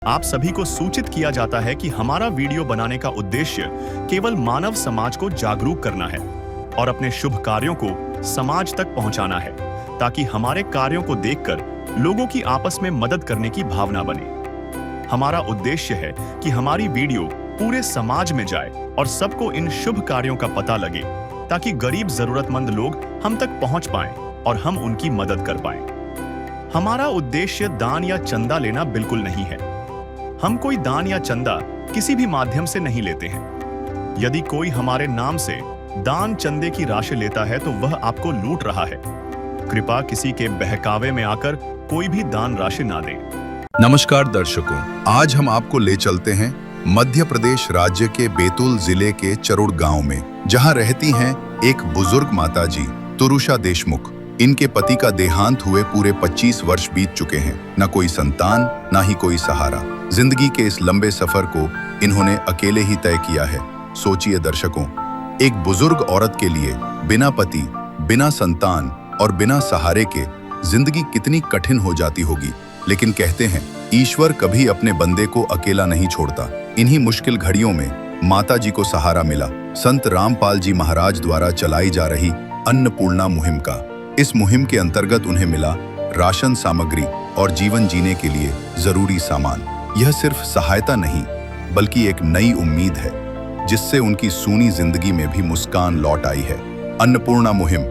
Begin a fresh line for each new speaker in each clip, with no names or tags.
आप सभी को सूचित किया जाता है कि हमारा वीडियो बनाने का उद्देश्य केवल मानव समाज को जागरूक करना है और अपने शुभ कार्यों को समाज तक पहुंचाना है, ताकि हमारे कार्यों को देखकर लोगों की आपस में मदद करने की भावना बने। हमारा उद्देश्य है कि हमारी वीडियो पूरे समाज में जाए और सबको इन शुभ कार्यों का पता लगे, ताकि गरीब जरूरतमंद लोग हम तक पहुंच पाएं और हम उनकी मदद कर पाएं। हमारा उद्देश्य दान या चंदा लेना बिल्कुल नहीं है। हम कोई दान या चंदा किसी भी माध्यम से नहीं लेते हैं। यदि कोई हमारे नाम से दान चंदे की राशि लेता है तो वह आपको लूट रहा है। कृपया किसी के बहकावे में आकर कोई भी दान राशि ना दें।
नमस्कार दर्शकों, आज हम आपको ले चलते हैं मध्य प्रदेश राज्य के बैतूल जिले के चरुड़ गांव में, जहां रहती हैं एक बुजुर्ग माताजी तुरुषा देशमुख। इनके पति का देहांत हुए पूरे 25 वर्ष बीत चुके हैं। न कोई संतान, ना ही कोई सहारा। जिंदगी के इस लंबे सफर को इन्होंने अकेले ही तय किया है। सोचिए दर्शकों, एक बुजुर्ग औरत के लिए बिना पति, बिना संतान और बिना सहारे के जिंदगी कितनी कठिन हो जाती होगी। लेकिन कहते हैं, ईश्वर कभी अपने बंदे को अकेला नहीं छोड़ता। इन्हीं मुश्किल घड़ियों में माता जी को सहारा मिला संत रामपाल जी महाराज द्वारा चलाई जा रही अन्नपूर्णा मुहिम का। इस मुहिम के अंतर्गत उन्हें मिला राशन सामग्री और जीवन जीने के लिए जरूरी सामान। यह सिर्फ सहायता नहीं, बल्कि एक नई उम्मीद है, जिससे उनकी सूनी जिंदगी में भी मुस्कान लौट आई है। अन्नपूर्णा मुहिम,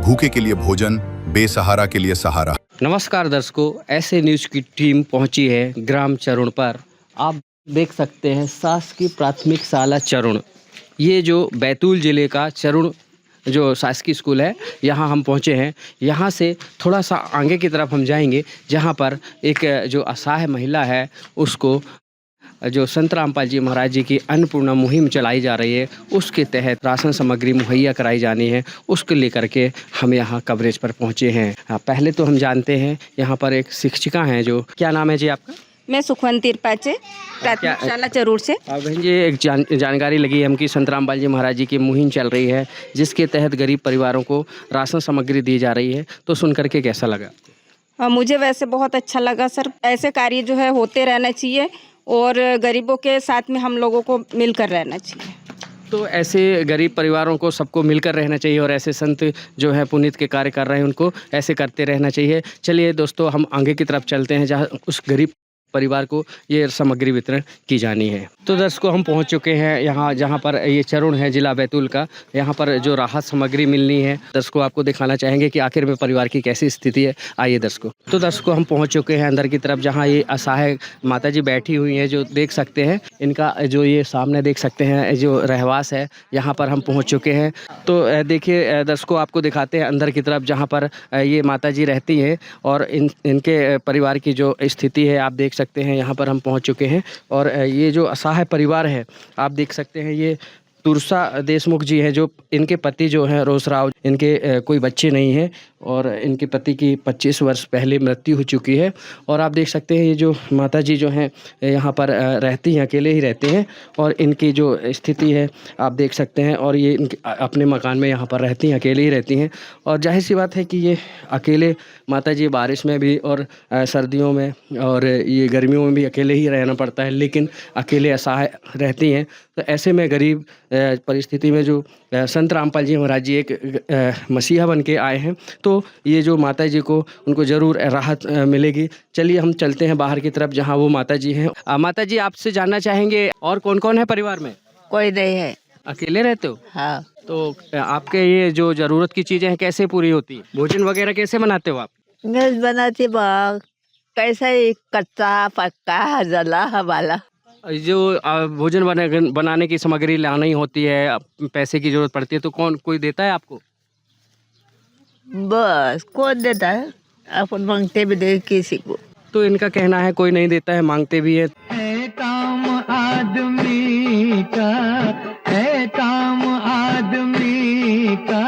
भूखे के लिए भोजन, बेसहारा के लिए सहारा।
नमस्कार दर्शकों, ऐसे न्यूज़ की टीम पहुंची है ग्राम चरुड़ पर। आप देख सकते हैं शासकीय प्राथमिक शाला चरुड़। ये जो बैतूल जिले का चरुड़ जो शासकीय स्कूल है, यहाँ हम पहुँचे हैं। यहाँ से थोड़ा सा आगे की तरफ हम जाएंगे, जहाँ पर एक जो असहाय महिला है, उसको जो संत रामपाल जी महाराज जी की अन्नपूर्णा मुहिम चलाई जा रही है, उसके तहत राशन सामग्री मुहैया कराई जानी है। उसको लेकर के हम यहाँ कवरेज पर पहुँचे हैं। पहले तो हम जानते हैं यहाँ पर एक शिक्षिका हैं, जो क्या नाम है जी आपका?
मैं सुखवंती त्रिपाठी प्राथमिक शाला चरुड़ से।
बहन जी, एक जानकारी लगी हम कि संत रामपाल जी महाराज जी की मुहिम चल रही है, जिसके तहत गरीब परिवारों को राशन सामग्री दी जा रही है, तो सुन करके कैसा लगा?
मुझे वैसे बहुत अच्छा लगा सर। ऐसे कार्य जो है होते रहना चाहिए और गरीबों के साथ में हम लोगों को मिलकर रहना चाहिए।
तो ऐसे गरीब परिवारों को सबको मिलकर रहना चाहिए और ऐसे संत जो है पुनीत के कार्य कर रहे हैं, उनको ऐसे करते रहना चाहिए। चलिए दोस्तों, हम आगे की तरफ चलते हैं, जहाँ उस गरीब परिवार को ये सामग्री वितरण की जानी है। तो दर्शकों, हम पहुंच चुके हैं यहाँ, जहाँ पर ये चरुड़ है, जिला बैतूल का। यहाँ पर जो राहत सामग्री मिलनी है, दर्शकों आपको दिखाना चाहेंगे कि आखिर में परिवार की कैसी स्थिति है। आइए दर्शकों। तो दर्शकों, हम पहुंच चुके हैं अंदर की तरफ, जहाँ ये असहाय माता जी बैठी हुई हैं, जो देख सकते हैं इनका जो ये सामने देख सकते हैं जो रहवास है, यहाँ पर हम पहुँच चुके हैं। तो देखिए दर्शकों, आपको दिखाते हैं अंदर की तरफ, जहाँ पर ये माता जी रहती हैं और इनके परिवार की जो स्थिति है, आप देख सकते हैं। यहाँ पर हम पहुँच चुके हैं और ये जो असहाय परिवार है, आप देख सकते हैं, ये तुरुषा देशमुख जी हैं, जो इनके पति जो हैं रोसराव, इनके कोई बच्चे नहीं हैं और इनके पति की 25 वर्ष पहले मृत्यु हो चुकी है। और आप देख सकते हैं ये जो माता जी जो हैं यहाँ पर रहती हैं, अकेले ही रहते हैं और इनकी जो स्थिति है आप देख सकते हैं। और ये इनके अपने मकान में यहाँ पर रहती हैं, अकेले ही रहती हैं। और जाहिर सी बात है कि ये अकेले माता जी बारिश में भी और सर्दियों में और ये गर्मियों में भी अकेले ही रहना पड़ता है, लेकिन अकेले असहाय रहती हैं। तो ऐसे में गरीब परिस्थिति में जो संत रामपाल जी महाराज जी एक मसीहा बन के आए हैं, तो ये जो माता जी को, उनको ज़रूर राहत मिलेगी। चलिए हम चलते हैं बाहर की तरफ, जहाँ वो माता जी हैं। माता जी, आपसे जानना चाहेंगे और कौन कौन है परिवार में?
कोई नहीं है।
अकेले रहते हो?
हाँ।
तो आपके ये जो ज़रूरत की चीज़ें हैं कैसे पूरी होती है? भोजन वगैरह कैसे बनाते हो आप?
मैं बनाती कैसे, कच्चा पक्का जला वाला।
जो भोजन बनाने की सामग्री लानी होती है, पैसे की ज़रूरत पड़ती है, तो कोई देता है आपको?
बस कौन देता है, अपन मांगते भी दे किसी को।
तो इनका कहना है कोई नहीं देता है, मांगते भी है।
काम आदमी का है, काम आदमी का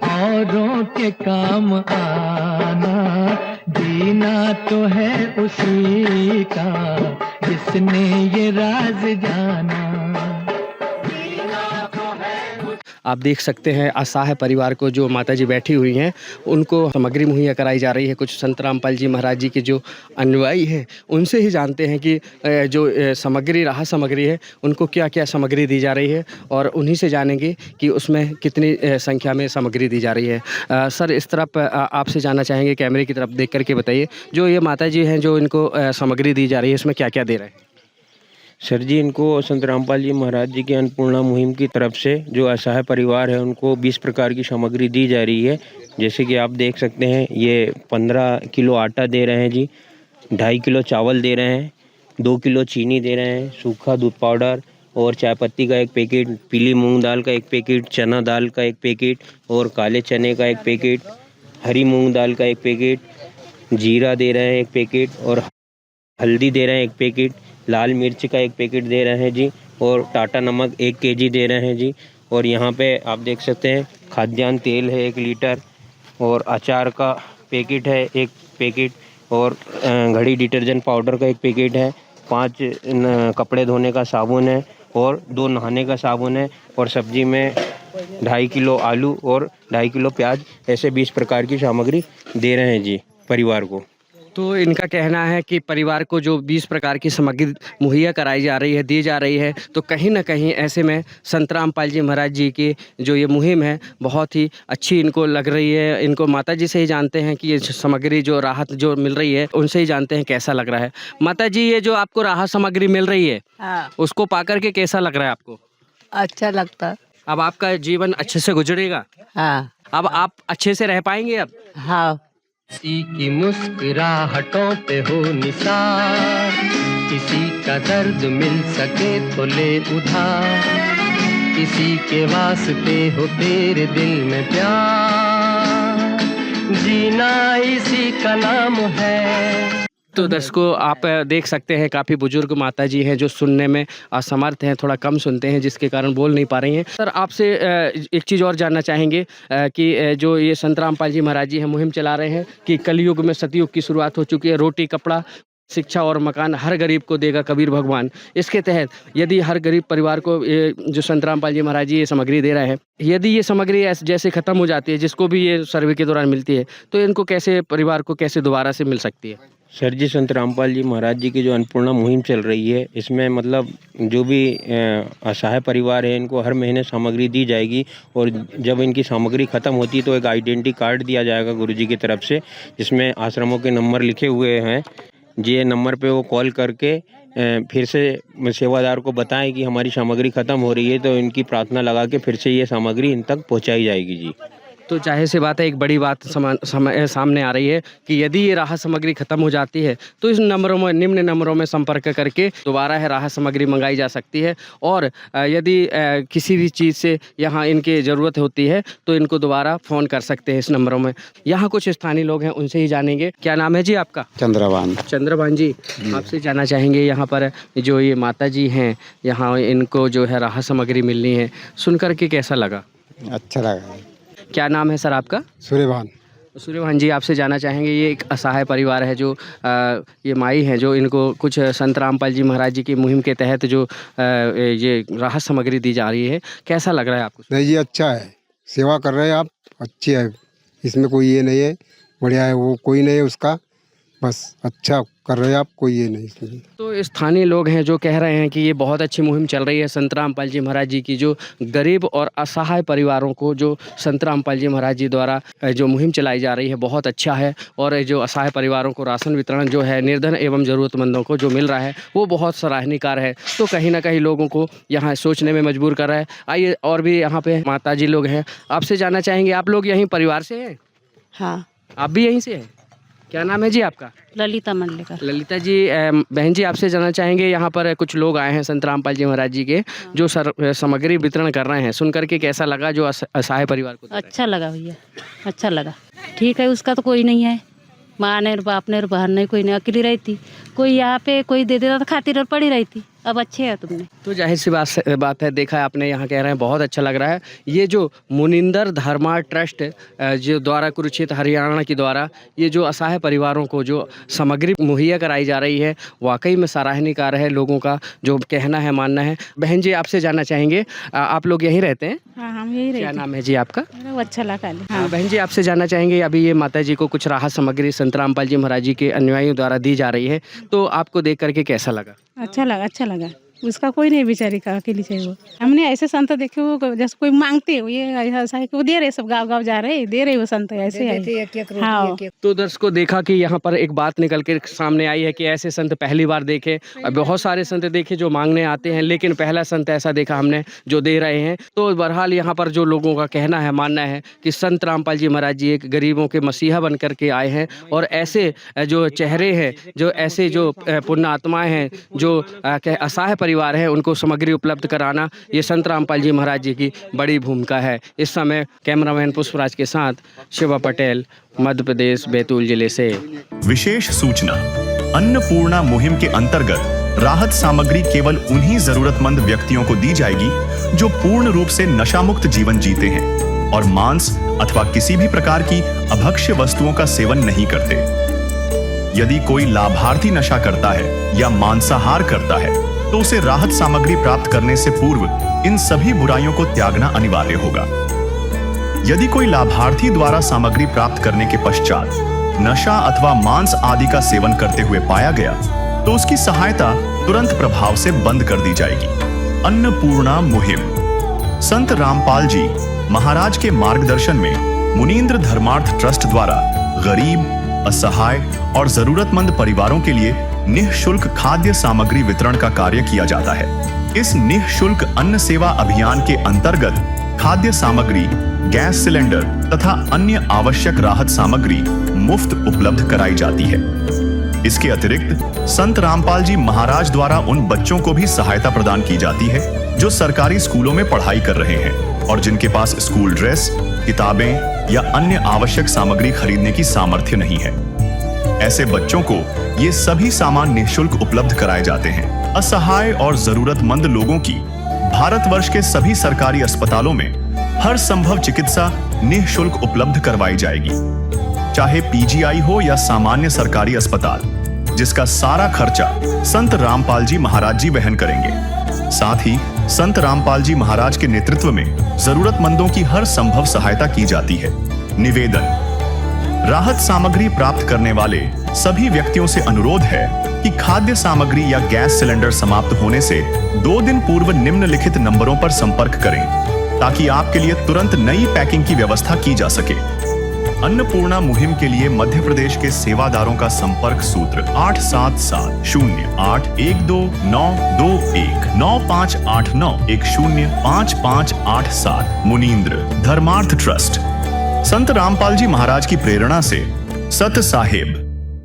औरों के काम आना, जीना तो है उसी का जिसने ये राज जाना।
आप देख सकते हैं असहाय परिवार को जो माताजी बैठी हुई हैं उनको सामग्री मुहैया कराई जा रही है। कुछ संत रामपाल जी महाराज जी के जो अनुयायी हैं उनसे ही जानते हैं कि जो सामग्री राहत सामग्री है उनको क्या क्या सामग्री दी जा रही है और उन्हीं से जानेंगे कि उसमें कितनी संख्या में सामग्री दी जा रही है। सर इस तरफ आपसे जानना चाहेंगे, कैमरे की तरफ देख करके बताइए, जो ये माताजी हैं जो इनको सामग्री दी जा रही है इसमें क्या क्या दे रहे हैं?
सर जी, इनको संत रामपाल जी महाराज जी की अन्नपूर्णा मुहिम की तरफ से जो असहाय परिवार है उनको 20 प्रकार की सामग्री दी जा रही है। जैसे कि आप देख सकते हैं ये 15 किलो आटा दे रहे हैं जी, 2.5 किलो चावल दे रहे हैं, 2 किलो चीनी दे रहे हैं, सूखा दूध पाउडर और चाय पत्ती का 1 पैकेट, पीली मूंग दाल का 1 पैकेट, चना दाल का 1 पैकेट और काले चने का 1 पैकेट, हरी मूंग दाल का 1 पैकेट, जीरा दे रहे हैं 1 पैकेट और हल्दी दे रहे हैं 1 पैकेट, लाल मिर्च का 1 पैकेट दे रहे हैं जी और टाटा नमक 1 केजी दे रहे हैं जी। और यहाँ पे आप देख सकते हैं खाद्यान्न तेल है 1 लीटर और अचार का पैकेट है 1 पैकेट और घड़ी डिटर्जेंट पाउडर का 1 पैकेट है, 5 कपड़े धोने का साबुन है और 2 नहाने का साबुन है और सब्जी में 2.5 किलो आलू और 2.5 किलो प्याज, ऐसे 20 प्रकार की सामग्री दे रहे हैं जी परिवार को।
तो इनका कहना है कि परिवार को जो 20 प्रकार की सामग्री मुहैया कराई जा रही है, दी जा रही है, तो कहीं ना कहीं ऐसे में संत रामपाल जी महाराज जी की जो ये मुहिम है बहुत ही अच्छी इनको लग रही है। इनको माता जी से ही जानते हैं कि ये सामग्री जो राहत जो मिल रही है उनसे ही जानते हैं कैसा लग रहा है। माता जी, ये जो आपको राहत सामग्री मिल रही है
हाँ,
उसको पा करके कैसा लग रहा है आपको?
अच्छा लगता।
अब आपका जीवन अच्छे से गुजरेगा?
हाँ
अब आप अच्छे से रह पाएंगे अब?
हाँ।
किसी की मुस्कुराहटों पे हो निसार, किसी का दर्द मिल सके तो ले उधार, किसी के वास्ते हो तेरे दिल में प्यार, जीना इसी का नाम है।
तो दर्शकों, आप देख सकते हैं काफ़ी बुजुर्ग माता जी हैं जो सुनने में असमर्थ हैं, थोड़ा कम सुनते हैं जिसके कारण बोल नहीं पा रही हैं। सर, आपसे एक चीज़ और जानना चाहेंगे कि जो ये संत रामपाल जी महाराज जी हैं मुहिम चला रहे हैं कि कलयुग में सतयुग की शुरुआत हो चुकी है, रोटी कपड़ा शिक्षा और मकान हर गरीब को देगा कबीर भगवान। इसके तहत यदि हर गरीब परिवार को ये जो संत रामपाल जी महाराज जी ये सामग्री दे रहे हैं, यदि ये सामग्री जैसे ख़त्म हो जाती है, जिसको भी ये सर्वे के दौरान मिलती है, तो इनको कैसे परिवार को कैसे दोबारा से मिल सकती है?
सर जी, संत रामपाल जी महाराज जी की जो अन्नपूर्णा मुहिम चल रही है इसमें मतलब जो भी असहाय परिवार है इनको हर महीने सामग्री दी जाएगी और जब इनकी सामग्री ख़त्म होती है तो एक आइडेंटिटी कार्ड दिया जाएगा गुरुजी की तरफ से, जिसमें आश्रमों के नंबर लिखे हुए हैं। ये नंबर पे वो कॉल करके फिर से सेवादार को बताएं कि हमारी सामग्री ख़त्म हो रही है, तो इनकी प्रार्थना लगा के फिर से ये सामग्री इन तक पहुंचाई जाएगी जी।
तो जाहिर सी बात है, एक बड़ी बात सामने आ रही है कि यदि ये राहत सामग्री ख़त्म हो जाती है तो इस नंबरों में, निम्न नंबरों में संपर्क करके दोबारा है राहत सामग्री मंगाई जा सकती है। और यदि किसी भी चीज़ से यहाँ इनकी ज़रूरत होती है तो इनको दोबारा फ़ोन कर सकते हैं इस नंबरों में। यहाँ कुछ स्थानीय लोग हैं, उनसे ही जानेंगे। क्या नाम है जी आपका? चंद्रभान जी, आपसे जानना चाहेंगे यहाँ पर जो ये माता जी हैं, यहाँ इनको जो है राहत सामग्री मिलनी है, सुन कर के कैसा लगा?
अच्छा लगा।
क्या नाम है सर आपका? सूर्यभान जी, आपसे जानना चाहेंगे, ये एक असहाय परिवार है जो ये माई हैं जो इनको कुछ संत रामपाल जी महाराज जी की मुहिम के तहत जो ये राहत सामग्री दी जा रही है, कैसा लग रहा है आपको?
नहीं जी, अच्छा है, सेवा कर रहे हैं आप, अच्छी है, इसमें कोई ये नहीं है, बढ़िया है, वो कोई नहीं है उसका, बस अच्छा कर रहे हैं आप, कोई ये नहीं इसमें।
तो स्थानीय लोग हैं जो कह रहे हैं कि ये बहुत अच्छी मुहिम चल रही है संत रामपाल जी महाराज जी की, जो गरीब और असहाय परिवारों को जो संत रामपाल जी महाराज जी द्वारा जो मुहिम चलाई जा रही है बहुत अच्छा है। और जो असहाय परिवारों को राशन वितरण जो है निर्धन एवं ज़रूरतमंदों को जो मिल रहा है वो बहुत सराहनीय कार्य है। तो कहीं ना कहीं लोगों को यहाँ सोचने में मजबूर कर रहा है। आइए, और भी यहाँ पे माता जी लोग हैं, आपसे जानना चाहेंगे, आप लोग यहीं परिवार से हैं?
हाँ।
आप भी यहीं से हैं? क्या नाम है जी आपका?
ललिता मंडलेकर।
ललिता जी, बहन जी, आपसे जानना चाहेंगे, यहाँ पर कुछ लोग आए हैं संत रामपाल जी महाराज जी के जो सामग्री वितरण कर रहे हैं, सुन करके कैसा लगा जो असहाय परिवार को?
अच्छा लगा भैया, अच्छा लगा। ठीक है, उसका तो कोई नहीं है, माँ ने और बाप ने और बहन ने, कोई नहीं, अकेली रहती, कोई यहाँ पे कोई दे देता तो खातिर और पड़ी रहती। अब अच्छे है तुमने।
तो जाहिर सी बात है, देखा है आपने, यहाँ कह रहे हैं बहुत अच्छा लग रहा है। ये जो मुनिंदर धर्मा ट्रस्ट जो द्वारा कुरुक्षेत्र हरियाणा के द्वारा ये जो असहाय परिवारों को जो सामग्री मुहैया कराई जा रही है, वाकई में सराहनीय कार्य है। लोगों का जो कहना है, मानना है। बहन जी, आपसे जानना चाहेंगे, आप लोग यहीं रहते हैं?
हाँ, हम यही रहते
क्या
हैं।
नाम है जी आपका?
मेरा वो अच्छा लगा।
हाँ बहन जी, आपसे जानना चाहेंगे, अभी ये माता जी को कुछ राहत सामग्री संत रामपाल जी महाराज जी के अनुयायियों द्वारा दी जा रही है, तो आपको देख करके कैसा लगा?
अच्छा लगा, अच्छा लगा। उसका कोई नहीं बेचारी का अकेली चाहिए वो। हमने ऐसे संत देखे हो जैसे कोई मांगते हो, ये ऐसा है कि वो दे रहे, सब गाँव जा रहे, दे रहे वो संत ऐसे है। हाँ,
तो दर्शकों, देखा कि यहाँ पर एक बात निकल के सामने आई है कि ऐसे संत पहली बार देखे। और बहुत सारे संत देखे जो मांगने आते हैं, लेकिन पहला संत ऐसा देखा हमने जो दे रहे हैं। तो बहरहाल यहाँ पर जो लोगों का कहना है, मानना है कि संत रामपाल जी महाराज जी एक गरीबों के मसीहा बन करके आए हैं, और ऐसे जो चेहरे हैं, जो ऐसे जो पुण्य आत्माएं हैं, जो असहाय परिवार है, उनको सामग्री उपलब्ध कराना, ये संत रामपाल जी महाराज जी की बड़ी भूमिका है। इस समय कैमरामैन पुष्पराज के साथ शिवा पटेल, मध्य प्रदेश, बैतूल जिले से।
विशेष सूचना, अन्नपूर्णा मुहिम के अंतर्गत राहत सामग्री केवल उन्हीं जरूरतमंद व्यक्तियों को दी जाएगी जो पूर्ण रूप से नशा मुक्त जीवन जीते हैं और मांस अथवा किसी भी प्रकार की अभक्ष्य वस्तुओं का सेवन नहीं करते। यदि कोई लाभार्थी नशा करता है या मांसाहार करता है, तो उसे राहत सामग्री प्राप्त करने से पूर्व इन सभी बुराइयों को त्यागना अनिवार्य होगा। यदि कोई लाभार्थी द्वारा सामग्री प्राप्त करने के पश्चात नशा अथवा मांस आदि का सेवन करते हुए पाया गया, तो उसकी सहायता तुरंत प्रभाव से बंद कर दी जाएगी। अन्नपूर्णा मुहिम संत रामपाल जी महाराज के मार्गदर्शन में मुनींद्र धर्मार्थ ट्रस्ट द्वारा गरीब, असहाय और जरूरतमंद परिवारों के लिए निःशुल्क खाद्य सामग्री वितरण का कार्य किया जाता है। इस निःशुल्क अन्न सेवा अभियान के अंतर्गत खाद्य सामग्री, गैस सिलेंडर तथा अन्य आवश्यक राहत सामग्री मुफ्त उपलब्ध कराई जाती है। इसके अतिरिक्त संत रामपाल जी महाराज द्वारा उन बच्चों को भी सहायता प्रदान की जाती है जो सरकारी स्कूलों में पढ़ाई कर रहे हैं और जिनके पास स्कूल ड्रेस, किताबें या अन्य आवश्यक सामग्री खरीदने की सामर्थ्य नहीं है। ऐसे बच्चों को ये सभी सामान निःशुल्क उपलब्ध कराए जाते हैं। असहाय और जरूरतमंद लोगों की भारतवर्ष के सभी सरकारी अस्पतालों में हर संभव चिकित्सा निःशुल्क उपलब्ध करवाई जाएगी, चाहे पीजीआई हो या सामान्य सरकारी अस्पताल, जिसका सारा खर्चा संत रामपाल जी महाराज जी वहन करेंगे। साथ ही संत रामपाल जी महाराज के नेतृत्व में जरूरतमंदों की हर संभव सहायता की जाती है। निवेदन, राहत सामग्री प्राप्त करने वाले सभी व्यक्तियों से अनुरोध है कि खाद्य सामग्री या गैस सिलेंडर समाप्त होने से 2 दिन पूर्व निम्नलिखित नंबरों पर संपर्क करें, ताकि आपके लिए तुरंत नई पैकिंग की व्यवस्था की जा सके। अन्नपूर्णा मुहिम के लिए मध्य प्रदेश के सेवादारों का संपर्क सूत्र 8770819589105587 मुनींद्र धर्मार्थ ट्रस्ट। संत रामपाल जी महाराज की प्रेरणा से सत साहिब